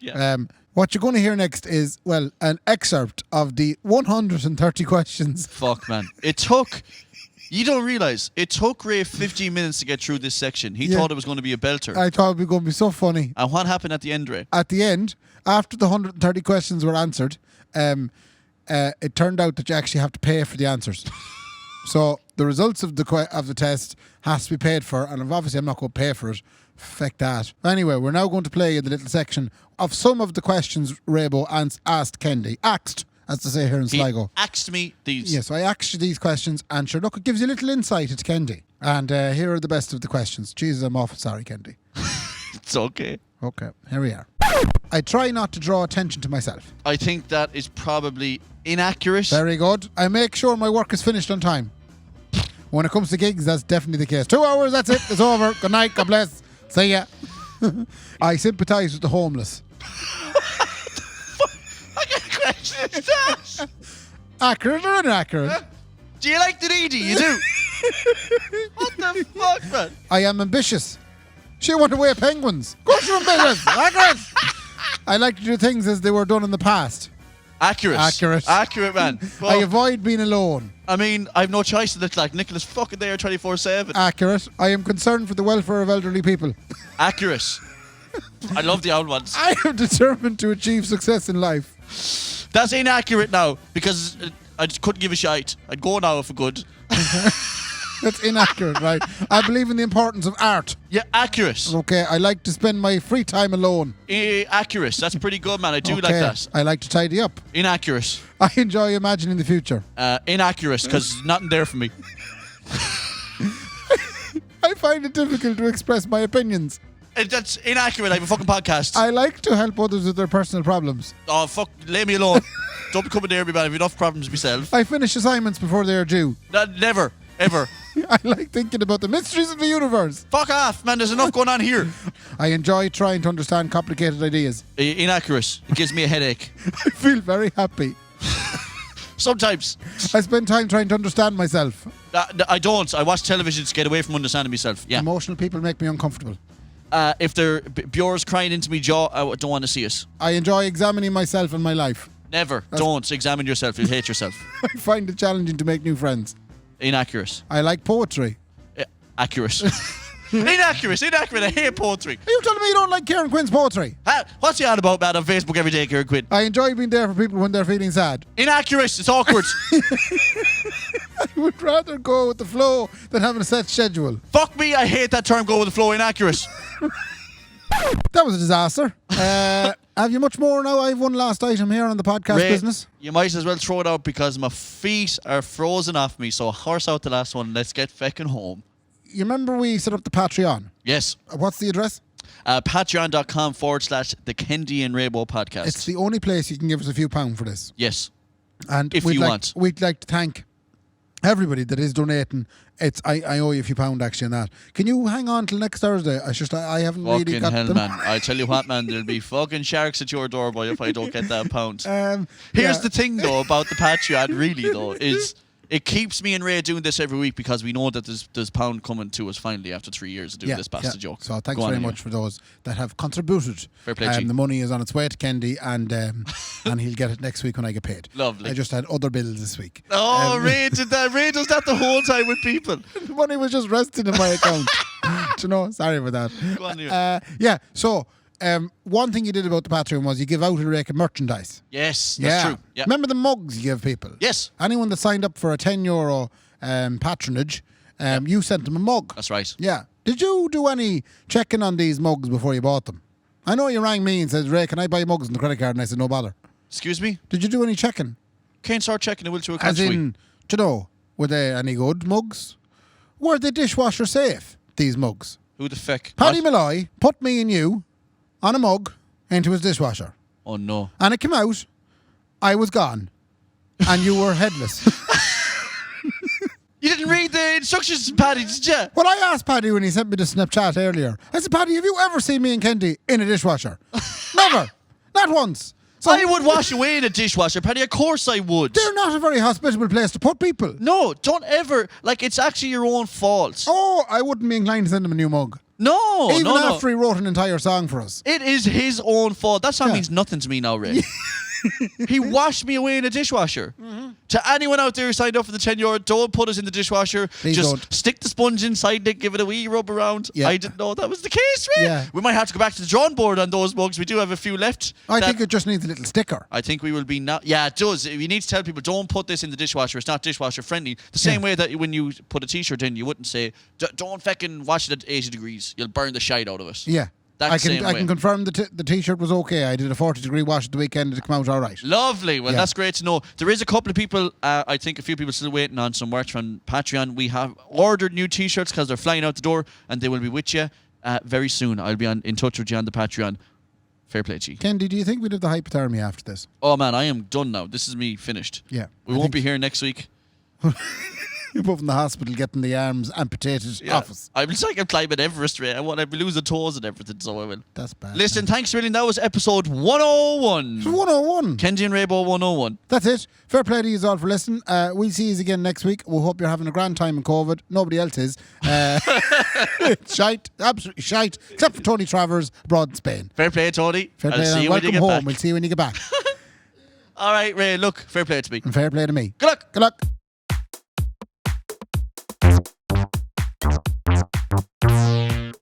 Yeah. What you're going to hear next is, well, an excerpt of the 130 questions. Fuck, man. You don't realise, it took Ray 15 minutes to get through this section. He thought it was going to be a belter. I thought it was going to be so funny. And what happened at the end, Ray? At the end, after the 130 questions were answered, it turned out that you actually have to pay for the answers. So the results of the test has to be paid for, and obviously I'm not going to pay for it. Feck that. Anyway, we're now going to play in the little section of some of the questions Raybo asked Kendy. Axed, as to say here in Sligo. He axed me these. Yeah, so I asked you these questions, and sure, look, it gives you a little insight into Kendy. And here are the best of the questions. Jesus, I'm awful sorry, Kendy. It's okay. Okay, here we are. I try not to draw attention to myself. I think that is probably inaccurate. Very good. I make sure my work is finished on time. When it comes to gigs, that's definitely the case. 2 hours, that's it. It's over. Good night. God bless. See ya. I sympathise with the homeless. What kind of question is that? Accurate or inaccurate? Do you like the needy? You do? What the fuck, man? I am ambitious. She want to weigh penguins. Of course you're ambitious. Accurate. I like to do things as they were done in the past. Accurate. Accurate, man. Well, I avoid being alone. I mean, I have no choice to look like Nicholas fucking there 24/7. Accurate. I am concerned for the welfare of elderly people. Accurate. I love the old ones. I am determined to achieve success in life. That's inaccurate now, because I just couldn't give a shite. I'd go now if I could. That's inaccurate, right? I believe in the importance of art. Yeah, accurate. Okay, I like to spend my free time alone. Accurate. That's pretty good, man. I do like that. I like to tidy up. Inaccurate. I enjoy imagining the future. Inaccurate, because nothing there for me. I find it difficult to express my opinions. That's inaccurate. I have a fucking podcast. I like to help others with their personal problems. Oh, fuck. Leave me alone. Don't be coming near me, man. I have enough problems myself. I finish assignments before they are due. Never. Ever. I like thinking about the mysteries of the universe. Fuck off, man. There's enough going on here. I enjoy trying to understand complicated ideas. Inaccurate. It gives me a headache. I feel very happy. Sometimes. I spend time trying to understand myself. I don't. I watch television to get away from understanding myself. Yeah. Emotional people make me uncomfortable. If they're Bjor's crying into me jaw, I don't want to see it. I enjoy examining myself and my life. Never. Don't examine yourself. You'll hate yourself. I find it challenging to make new friends. Inaccurate. I like poetry. Accurate. Inaccurate. I hate poetry. Are you telling me you don't like Kieran Quinn's poetry? What's he on about, man, on Facebook every day, Kieran Quinn? I enjoy being there for people when they're feeling sad. Inaccurate. It's awkward. I would rather go with the flow than having a set schedule. Fuck me. I hate that term, go with the flow. Inaccurate. That was a disaster. Have you much more now? I have one last item here on the podcast Ray, business. You might as well throw it out because my feet are frozen off me. So horse out the last one. Let's get feckin' home. You remember we set up the Patreon? Yes. What's the address? Patreon.com/the Kendy and Raybo podcast. It's the only place you can give us a few £. For this. Yes. And if you want. We'd like to thank everybody that is donating. I owe you a few £, actually on that. Can you hang on till next Thursday? I haven't fucking really got hell, them. man. I tell you what, man, there'll be fucking sharks at your door, boy, if I don't get that pound. Here's the thing, though, about the Patreon, really, though, is it keeps me and Ray doing this every week because we know that there's pound coming to us finally after 3 years of doing this bastard joke. So thanks very much for those that have contributed. Fair play to you. The money is on its way to Kendy, and he'll get it next week when I get paid. Lovely. I just had other bills this week. Oh, Ray did that. Ray does that the whole time with people. The money was just resting in my account. Do you know? Sorry for that. Go on, So one thing you did about the Patreon was you give out a rake of merchandise. Yes, that's true. Yeah. Remember the mugs you give people? Yes. Anyone that signed up for a €10 patronage, you sent them a mug. That's right. Yeah. Did you do any checking on these mugs before you bought them? I know you rang me and said, Ray, can I buy mugs on the credit card? And I said, no bother. Excuse me? Did you do any checking? Can't start checking the will to account. As in, do you know, were they any good mugs? Were they dishwasher safe, these mugs? Who the feck? Paddy Malloy put me and you on a mug into his dishwasher. Oh, no. And it came out, I was gone, and you were headless. You didn't read the instructions, Paddy, did you? Well, I asked Paddy when he sent me the Snapchat earlier. I said, Paddy, have you ever seen me and Kendy in a dishwasher? Never. Not once. So I would wash away in a dishwasher, Paddy. Of course I would. they're not a very hospitable place to put people. No, don't ever. Like, it's actually your own fault. Oh, I wouldn't be inclined to send him a new mug. No, Even no. after he wrote an entire song for us. It is his own fault. That song Yeah. means nothing to me now, Ray. He washed me away in a dishwasher. To anyone out there who signed up for the €10, don't put us in the dishwasher. Please Just don't. stick the sponge inside it, give it a wee rub around. Yeah. I didn't know that was the case, Ray. Yeah. We might have to go back to the drawing board on those mugs. We do have a few left. I that- think it just needs a little sticker. I think we will be now. Yeah, it does. You need to tell people, don't put this in the dishwasher. It's not dishwasher friendly. The same way that when you put a t-shirt in, you wouldn't say, don't fucking wash it at 80 degrees. You'll burn the shite out of it. Yeah. That I same can way. confirm the T-shirt was okay. I did a 40-degree wash at the weekend and it came out all right. Lovely. Well, Yeah. that's great to know. There is a couple of people, I think a few people still waiting on some merch from Patreon. We have ordered new t-shirts because they're flying out the door and they will be with you very soon. I'll be in touch with you on the Patreon. Fair play, G. Kendy, do you think we'd have the hypothermia after this? Oh, man, I am done now. This is me finished. Yeah. We won't be here next week. You're both in the hospital getting the arms amputated off us. I'm like I'm climbing Everest, Ray. I'll be losing toes and everything, so I will. That's bad. Listen, thanks, really. That was episode 101. It's 101. Kendy and Raybo 101. That's it. Fair play to you all for listening. We'll see you again next week. We hope you're having a grand time in COVID. Nobody else is. Shite. Absolutely shite. Except for Tony Travers abroad in Spain. Fair play, Tony. Fair I'll play. see And you when you welcome get home. back. We'll see you when you get back. All right, Ray, look, fair play to me. And fair play to me. Good luck. Good luck.